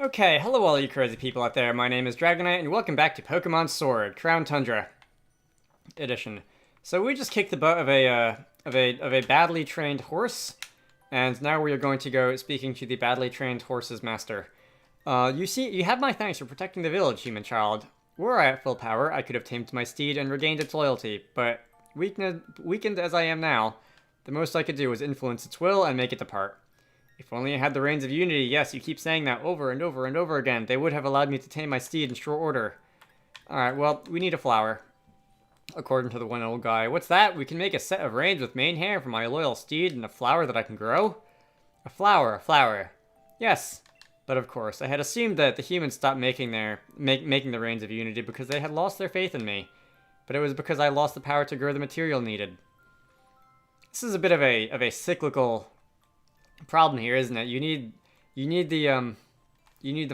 Okay, hello all you crazy people out there. My name is Dragonite, and welcome back to Pokemon Sword, Crown Tundra edition. So we just kicked the butt of a badly trained horse, and now we are going to go speaking to the badly trained horse's master. You have my thanks for protecting the village, human child. Were I at full power, I could have tamed my steed and regained its loyalty, but weakened as I am now, the most I could do was influence its will and make it depart. If only I had the reins of unity. Yes, you keep saying that over and over and over again. They would have allowed me to tame my steed in short order. Alright, well, we need a flower. According to the one old guy. What's that? We can make a set of reins with mane hair for my loyal steed and a flower that I can grow? A flower. Yes. But of course, I had assumed that the humans stopped making the reins of unity because they had lost their faith in me. But it was because I lost the power to grow the material needed. This is a bit of a cyclical problem here, isn't it? You need the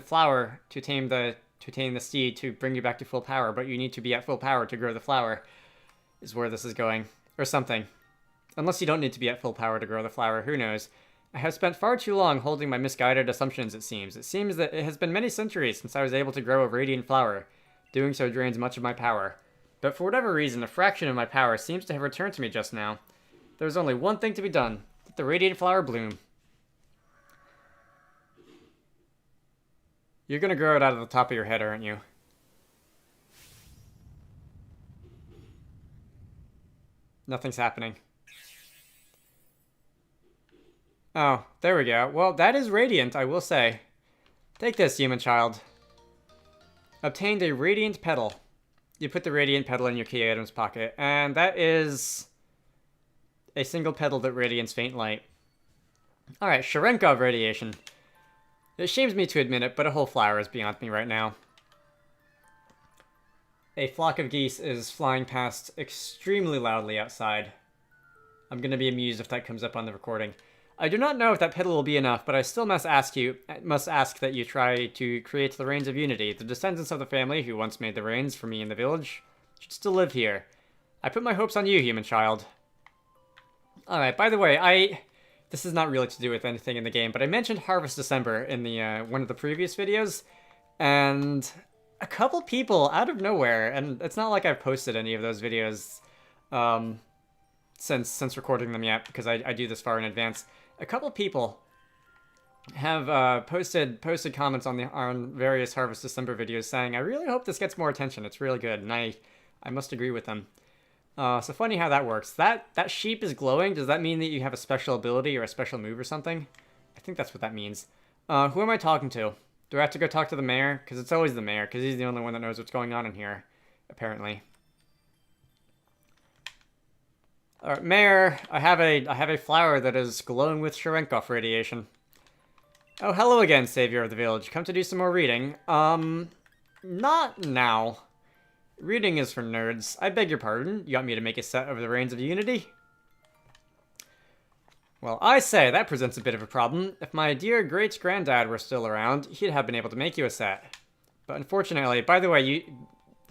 flower to tame the steed to bring you back to full power, but you need to be at full power to grow the flower, is where this is going. Or something. Unless you don't need to be at full power to grow the flower, who knows. I have spent far too long holding my misguided assumptions, it seems. It seems that it has been many centuries since I was able to grow a radiant flower. Doing so drains much of my power. But for whatever reason, a fraction of my power seems to have returned to me just now. There's only one thing to be done. Let the radiant flower bloom. You're gonna grow it out of the top of your head, aren't you? Nothing's happening. Oh, there we go. Well, that is radiant, I will say. Take this, human child. Obtained a radiant petal. You put the radiant petal in your key items pocket, and that is a single petal that radiates faint light. Alright, Sharenkov radiation. It shames me to admit it, but a whole flower is beyond me right now. A flock of geese is flying past extremely loudly outside. I'm gonna be amused if that comes up on the recording. I do not know if that petal will be enough, but I still must ask that you try to create the reins of unity. The descendants of the family who once made the reins for me in the village should still live here. I put my hopes on you, human child. Alright, by the way, this is not really to do with anything in the game, but I mentioned Harvest December in the one of the previous videos, and a couple people out of nowhere, and it's not like I've posted any of those videos since recording them yet, because I do this far in advance. A couple people have posted comments on various Harvest December videos saying, I really hope this gets more attention. It's really good, and I must agree with them. So funny how that works. That sheep is glowing. Does that mean that you have a special ability or a special move or something? I think that's what that means. Who am I talking to? Do I have to go talk to the mayor? Because it's always the mayor, because he's the only one that knows what's going on in here, apparently. Alright, mayor, I have a flower that is glowing with Sharenkov radiation. Oh, hello again, savior of the village. Come to do some more reading. Not now. Reading is for nerds. I beg your pardon. You want me to make a set of the Reins of Unity? Well, I say, that presents a bit of a problem. If my dear great-granddad were still around, he'd have been able to make you a set. But unfortunately, by the way,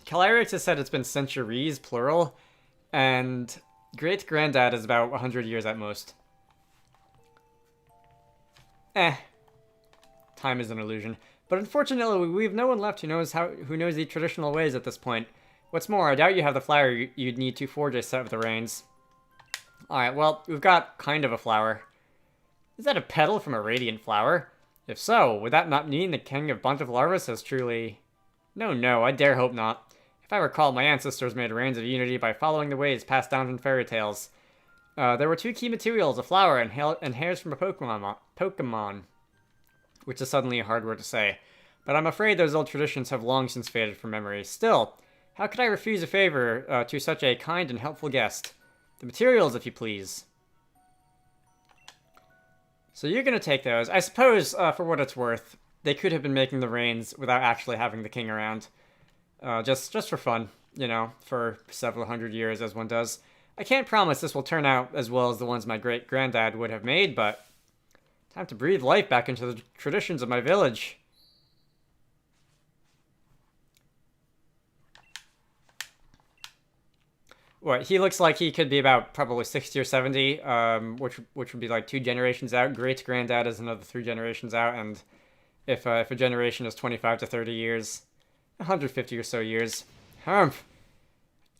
Calarix has said it's been centuries, plural, and great-granddad is about 100 years at most. Time is an illusion. But unfortunately, we have no one left who knows the traditional ways at this point. What's more, I doubt you have the flower you'd need to forge a set of the reins. Alright, well, we've got kind of a flower. Is that a petal from a radiant flower? If so, would that not mean the king of Bontalarvis has truly... No, I dare hope not. If I recall, my ancestors made reins of unity by following the ways passed down in fairy tales. There were two key materials, a flower and hairs from a Pokémon. Which is suddenly a hard word to say. But I'm afraid those old traditions have long since faded from memory. Still, how could I refuse a favor to such a kind and helpful guest? The materials, if you please. So you're going to take those. I suppose, for what it's worth, they could have been making the reins without actually having the king around. Just for fun, you know, for several hundred years, as one does. I can't promise this will turn out as well as the ones my great-granddad would have made, but... time to breathe life back into the traditions of my village. What, he looks like he could be about probably 60 or 70, which would be like 2 generations out. Great-granddad is another 3 generations out, and if a generation is 25 to 30 years. 150 or so years. Humph.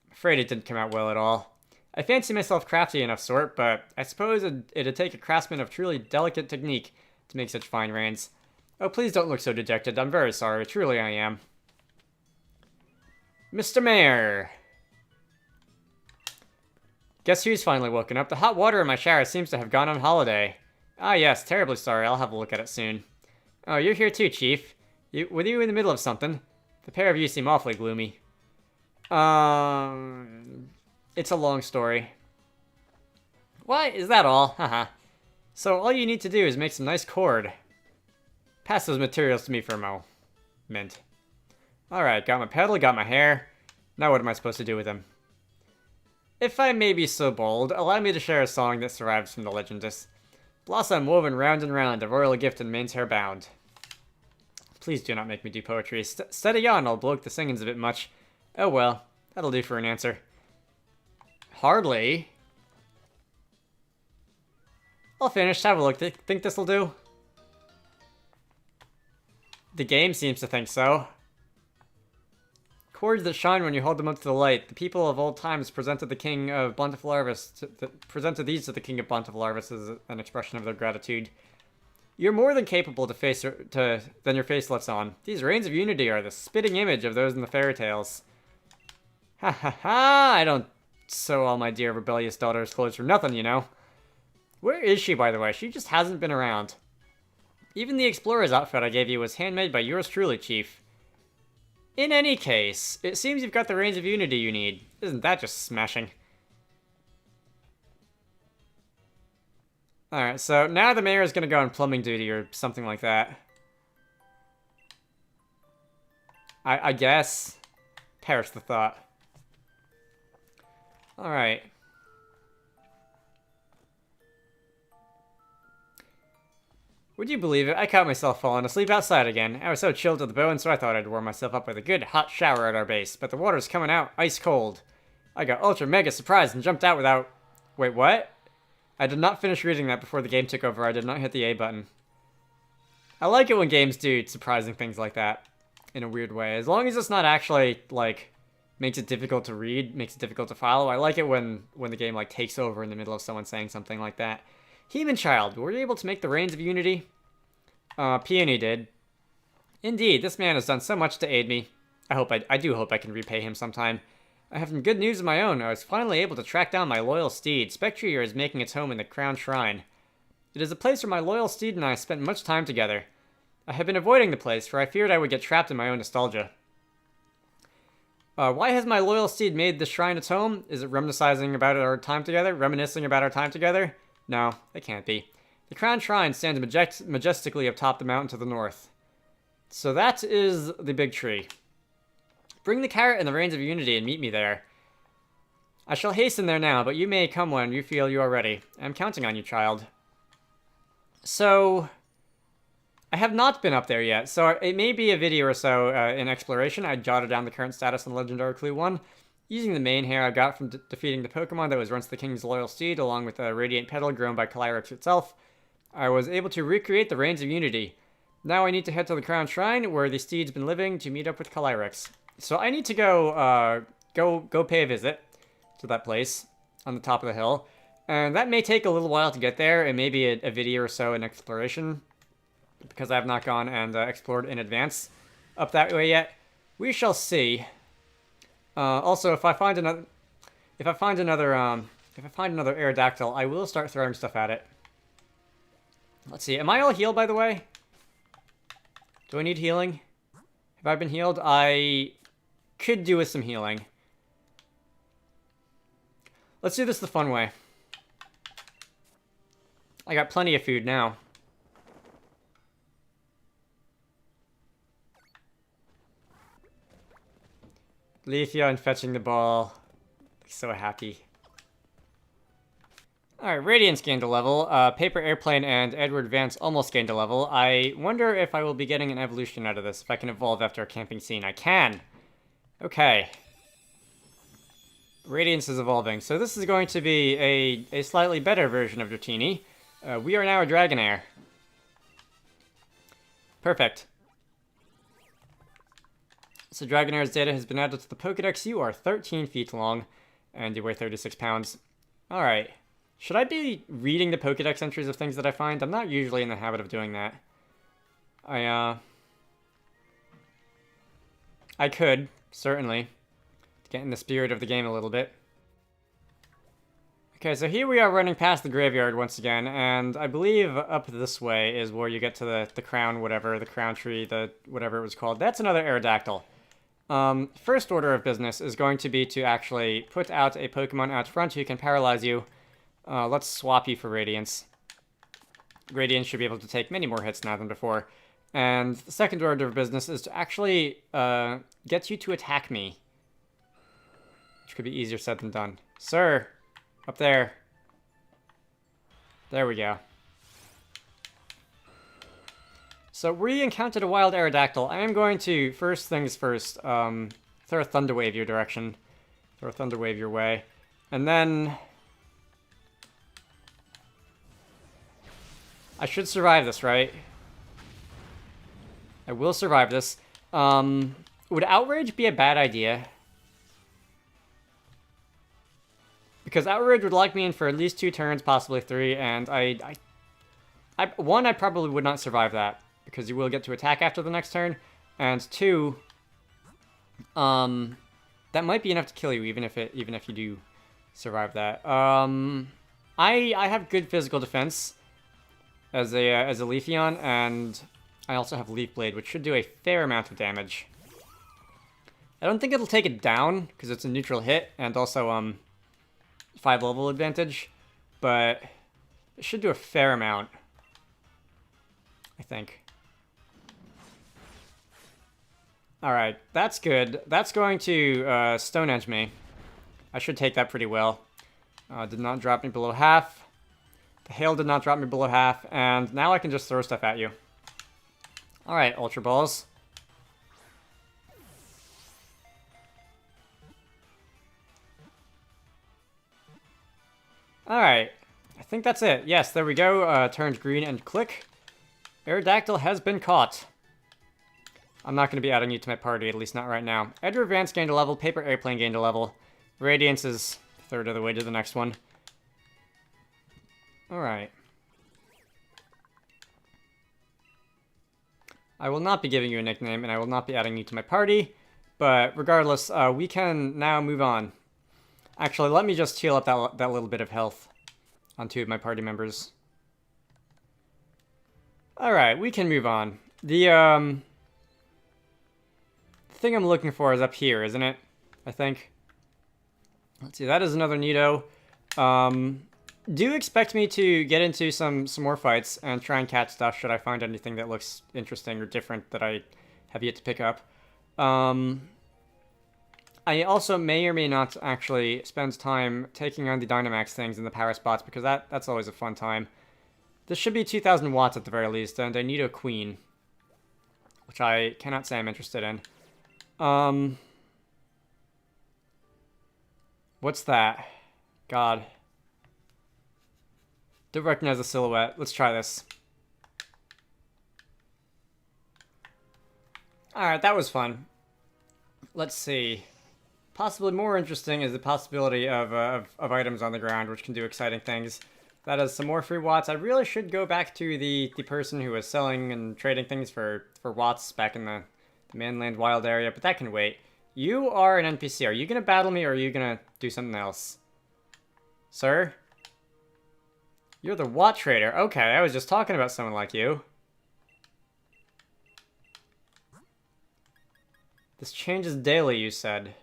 I'm afraid it didn't come out well at all. I fancy myself crafty enough sort, but I suppose it'd take a craftsman of truly delicate technique to make such fine rains. Oh, please don't look so dejected. I'm very sorry. Truly I am. Mr. Mayor. Guess who's finally woken up? The hot water in my shower seems to have gone on holiday. Ah yes, terribly sorry. I'll have a look at it soon. Oh, you're here too, Chief. Were you in the middle of something? The pair of you seem awfully gloomy. It's a long story. What? Is that all? Haha. So all you need to do is make some nice cord. Pass those materials to me for a moment. Alright, got my pedal, got my hair. Now what am I supposed to do with them? If I may be so bold, allow me to share a song that survives from the legendess. Blossom woven round and round, a royal gift in maid's hair bound. Please do not make me do poetry. Steady on, I'll bloke the singing's a bit much. Oh well, that'll do for an answer. Hardly. All finished, have a look. Think this'll do? The game seems to think so. Cords that shine when you hold them up to the light. The people of old times presented the king of Bontifilarvis presented these to the king of Bontifilarvis as an expression of their gratitude. You're more than capable than your face lets on. These rains of unity are the spitting image of those in the fairy tales. Ha ha ha! I don't sew all my dear rebellious daughter's clothes for nothing, you know. Where is she, by the way? She just hasn't been around. Even the explorer's outfit I gave you was handmade by yours truly, Chief. In any case, it seems you've got the reins of unity you need. Isn't that just smashing? Alright, so now the mayor is going to go on plumbing duty or something like that. I guess. Perish the thought. Alright. Would you believe it? I caught myself falling asleep outside again. I was so chilled to the bone, so I thought I'd warm myself up with a good hot shower at our base. But the water's coming out ice cold. I got ultra mega surprised and jumped out without... Wait, what? I did not finish reading that before the game took over. I did not hit the A button. I like it when games do surprising things like that. In a weird way. As long as it's not actually, like, makes it difficult to read, makes it difficult to follow. I like it when the game, like, takes over in the middle of someone saying something like that. Human child, were you able to make the Reins of Unity? Peony did. Indeed, this man has done so much to aid me. I do hope I can repay him sometime. I have some good news of my own. I was finally able to track down my loyal steed. Spectrier is making its home in the Crown Shrine. It is a place where my loyal steed and I spent much time together. I have been avoiding the place, for I feared I would get trapped in my own nostalgia. Why has my loyal steed made the shrine its home? Is it reminiscing about our time together? No, it can't be. The Crown Shrine stands majestically atop the mountain to the north. So that is the big tree. Bring the carrot and the Reins of Unity and meet me there. I shall hasten there now, but you may come when you feel you are ready. I am counting on you, child. So... I have not been up there yet, so it may be a video or so in exploration. I jotted down the current status in Legendary Clue 1. Using the main hair I got from defeating the Pokemon that was once the King's loyal steed, along with a Radiant Petal grown by Calyrex itself, I was able to recreate the Reins of Unity. Now I need to head to the Crown Shrine, where the steed's been living, to meet up with Calyrex. So I need to go pay a visit to that place on the top of the hill. And that may take a little while to get there. It may be a video or so in exploration, because I have not gone and explored in advance up that way yet. We shall see. Also, if I find another Aerodactyl, I will start throwing stuff at it. Let's see. Am I all healed, by the way? Do I need healing? Have I been healed? I could do with some healing. Let's do this the fun way. I got plenty of food now. Leafia and fetching the ball. So happy. Alright, Radiance gained a level. Paper Airplane and Edward Vance almost gained a level. I wonder if I will be getting an evolution out of this. If I can evolve after a camping scene. I can! Okay. Radiance is evolving. So this is going to be a slightly better version of Dratini. We are now a Dragonair. Perfect. So Dragonair's data has been added to the Pokedex. You are 13 feet long, and you weigh 36 pounds. Alright. Should I be reading the Pokedex entries of things that I find? I'm not usually in the habit of doing that. I could, certainly. To get in the spirit of the game a little bit. Okay, so here we are running past the graveyard once again, and I believe up this way is where you get to the crown whatever, the crown tree, the whatever it was called. That's another Aerodactyl. First order of business is going to be to actually put out a Pokemon out front who can paralyze you. Let's swap you for Radiance. Radiance should be able to take many more hits now than before. And the second order of business is to actually get you to attack me. Which could be easier said than done. Sir! Up there. There we go. So we encountered a wild Aerodactyl. I am going to, first things first, throw a Thunder Wave your direction. Throw a Thunder Wave your way. And then... I should survive this, right? I will survive this. Would Outrage be a bad idea? Because Outrage would lock me in for at least 2 turns, possibly 3, and I probably would not survive that, because you will get to attack after the next turn, and 2, that might be enough to kill you, even if you do survive that. I have good physical defense as a Leafeon, and I also have Leaf Blade, which should do a fair amount of damage. I don't think it'll take it down, because it's a neutral hit, and also, 5 level advantage, but it should do a fair amount, I think. Alright, that's good. That's going to Stone Edge me. I should take that pretty well. Did not drop me below half. The hail did not drop me below half, and now I can just throw stuff at you. Alright, Ultra Balls. Alright, I think that's it. Yes, there we go. Turned green and click. Aerodactyl has been caught. I'm not going to be adding you to my party, at least not right now. Edgar Advance gained a level, Paper Airplane gained a level. Radiance is a third of the way to the next one. Alright. I will not be giving you a nickname, and I will not be adding you to my party, but regardless, we can now move on. Actually, let me just heal up that little bit of health on 2 of my party members. Alright, we can move on. The thing I'm looking for is up here, isn't it? I think. Let's see, that is another Nido. Do expect me to get into some more fights and try and catch stuff should I find anything that looks interesting or different that I have yet to pick up. I also may or may not actually spend time taking on the Dynamax things in the power spots, because that's always a fun time. This should be 2,000 watts at the very least, and I need a Queen, which I cannot say I'm interested in. What's that? God. Don't recognize the silhouette. Let's try this. Alright, that was fun. Let's see. Possibly more interesting is the possibility of items on the ground, which can do exciting things. That is some more free watts. I really should go back to the person who was selling and trading things for watts back in the mainland wild area, but that can wait. You are an NPC. Are you going to battle me, or are you going to do something else? Sir? You're the Watt Trader. Okay, I was just talking about someone like you. This changes daily, you said.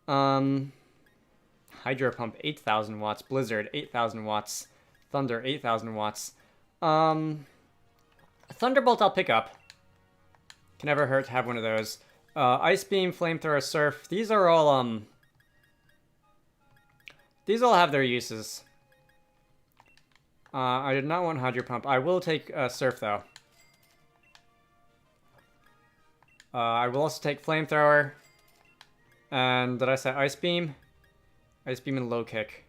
Hydro Pump, 8,000 watts. Blizzard, 8,000 watts. Thunder, 8,000 watts. Thunderbolt I'll pick up. Can never hurt to have one of those. Ice Beam, Flamethrower, Surf. These are all, these all have their uses. I did not want Hydro Pump. I will take Surf, though. I will also take Flamethrower. And did I say Ice Beam? Ice Beam and Low Kick.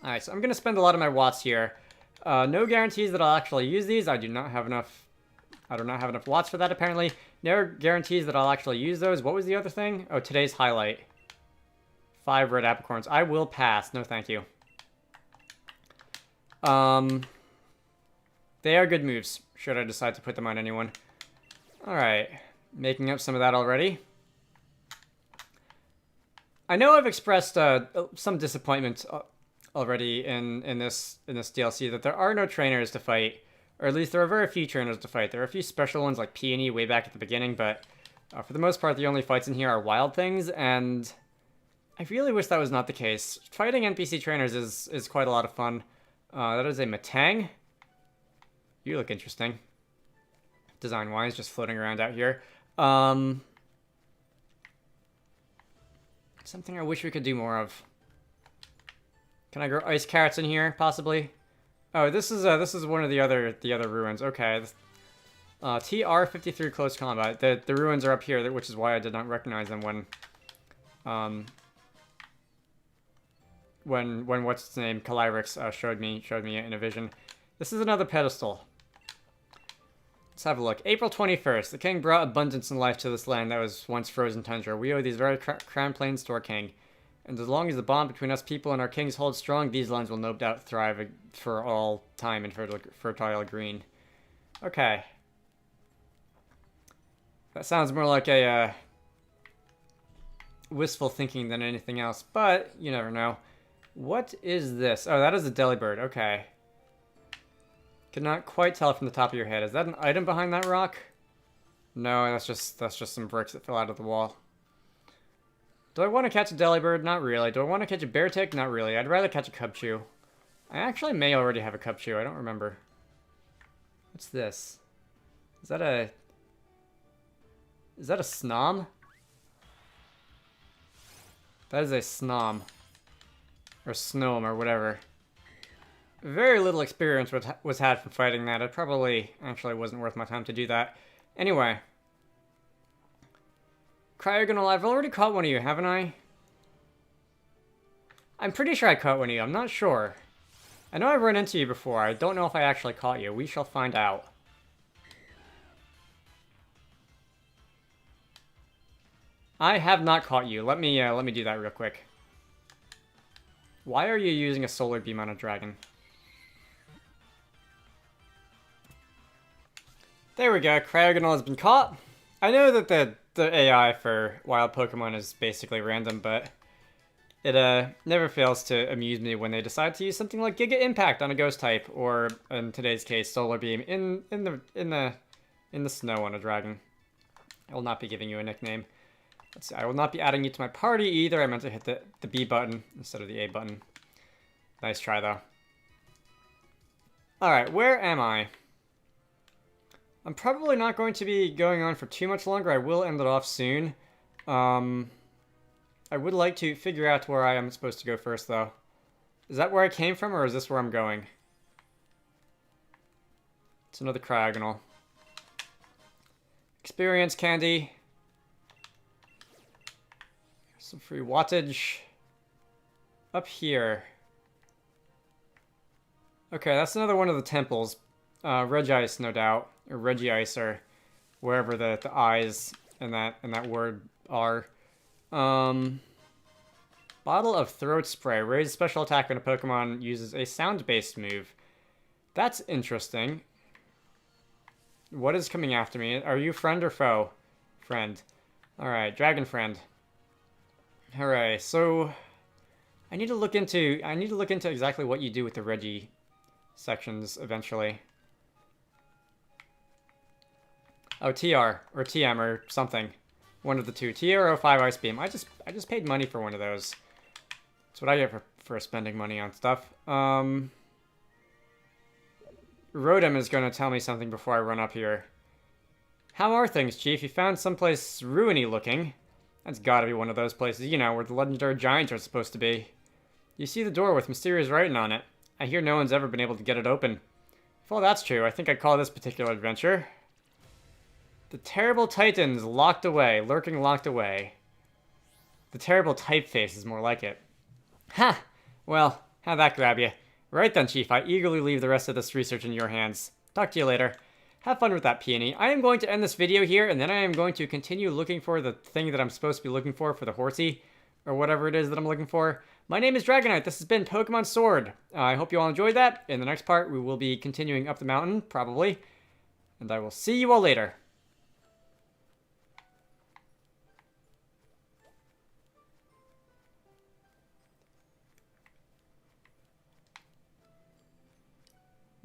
Alright, so I'm going to spend a lot of my watts here. No guarantees that I'll actually use these. I do not have enough watts for that, apparently. No guarantees that I'll actually use those. What was the other thing? Oh, today's highlight. 5 red apricorns. I will pass. No, thank you. They are good moves, should I decide to put them on anyone. Alright. Making up some of that already. I know I've expressed some disappointment already in this DLC that there are no trainers to fight. Or at least there are very few trainers to fight. There are a few special ones like Peony way back at the beginning, but for the most part, the only fights in here are wild things, and I really wish that was not the case. Fighting NPC trainers is quite a lot of fun. That is a Matang. You look interesting. Design-wise, just floating around out here. Something I wish we could do more of. Can I grow ice carrots in here, possibly? Oh, this is one of the other ruins. Okay. TR-53 close combat. The ruins are up here, which is why I did not recognize them when what's its name, Kalyrix, showed me it in a vision. This is another pedestal. Let's have a look. April 21st. The king brought abundance and life to this land that was once frozen tundra. We owe these very crown plains to our king. And as long as the bond between us people and our kings holds strong, these lands will no doubt thrive for all time in fertile green. Okay. That sounds more like a wistful thinking than anything else, but you never know. What is this? Oh, that is a delibird. Okay. Could not quite tell from the top of your head. Is that an item behind that rock? No, that's just some bricks that fell out of the wall. Do I want to catch a delibird? Not really. Do I want to catch a bear tick? Not really. I'd rather catch a cubchew. I actually may already have a cubchew. I don't remember. What's this? Is that a snom? That is a snom. Or snome, or whatever. Very little experience was had from fighting that. It probably actually wasn't worth my time to do that. Anyway. Cryogonal, I've already caught one of you, haven't I? I'm pretty sure I caught one of you. I'm not sure. I know I've run into you before. I don't know if I actually caught you. We shall find out. I have not caught you. Let me do that real quick. Why are you using a solar beam on a dragon? There we go. Cryogonal has been caught. I know that the AI for wild Pokemon is basically random, but it never fails to amuse me when they decide to use something like Giga Impact on a ghost type, or in today's case, Solar Beam in the snow on a dragon. I will not be giving you a nickname. Let's see. I will not be adding you to my party either. I meant to hit the B button instead of the A button. Nice try though. All right, where am I? I'm probably not going to be going on for too much longer. I will end it off soon. I would like to figure out where I am supposed to go first, though. Is that where I came from, or is this where I'm going? It's another Cryogonal. Experience candy. Some free wattage. Up here. Okay, that's another one of the temples. Regice, no doubt. Or Regice, or wherever the eyes in that word are. Bottle of throat spray. Raise special attack when a Pokemon uses a sound-based move. That's interesting. What is coming after me? Are you friend or foe? Friend. Alright, dragon friend. Hooray. So I need to look into exactly what you do with the Regi sections eventually. Oh, TR, or TM, or something. One of the two. TR05 Ice Beam. I just paid money for one of those. That's what I get for spending money on stuff. Rotom is going to tell me something before I run up here. How are things, Chief? You found someplace ruiny looking. That's gotta be one of those places, you know, where the legendary giants are supposed to be. You see the door with mysterious writing on it. I hear no one's ever been able to get it open. If all that's true, I think I'd call this particular adventure The Terrible Titans locked away, lurking locked away. The Terrible Typeface is more like it. Ha! Well, how'd that grab you? Right then, Chief. I eagerly leave the rest of this research in your hands. Talk to you later. Have fun with that peony. I am going to end this video here, and then I am going to continue looking for the thing that I'm supposed to be looking for the horsey, or whatever it is that I'm looking for. My name is Dragonite. This has been Pokemon Sword. I hope you all enjoyed that. In the next part, we will be continuing up the mountain, probably. And I will see you all later.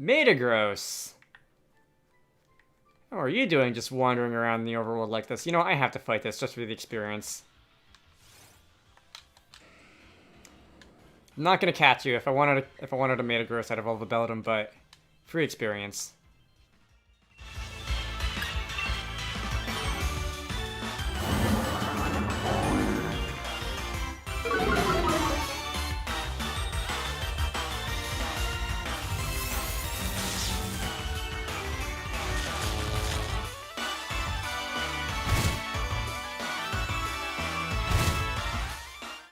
Metagross. How are you doing just wandering around the overworld like this? You know, I have to fight this just for the experience. I'm not gonna catch you if I wanted a Metagross out of all the Beldum, but free experience.